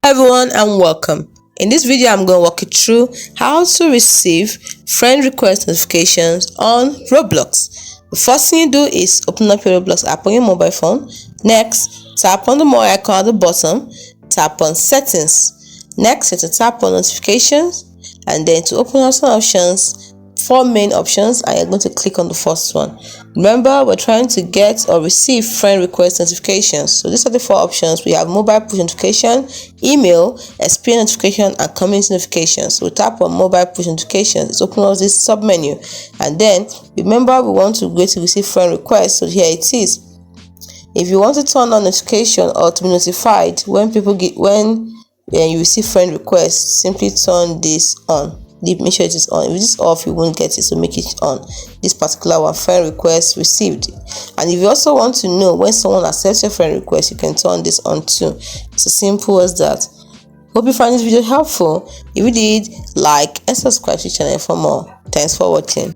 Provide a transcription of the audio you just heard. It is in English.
Hello everyone and welcome. In this video I'm going to walk you through how to receive friend request notifications on Roblox. The first thing you do is open up your Roblox app on your mobile phone. Next, tap on the more icon at the bottom, tap on settings. Next, you have to tap on notifications, and then to open up some options, 4 main options, and you're going to click on the first one. Remember, we're trying to get or receive friend request notifications. So these are the 4 options. We have mobile push notification, email, experience notification, and community notifications. So we tap on mobile push notifications. It's open up this sub menu, and then remember we want to go to receive friend request. So here it is. If you want to turn on notification or to be notified when you receive friend requests, simply turn this on. Make sure it is on. If it is off, you won't get it, so make it on. This particular one, friend request received. And if you also want to know when someone accepts your friend request, you can turn this on too. It's as simple as that. Hope you find this video helpful. If you did, like and subscribe to the channel for more. Thanks for watching.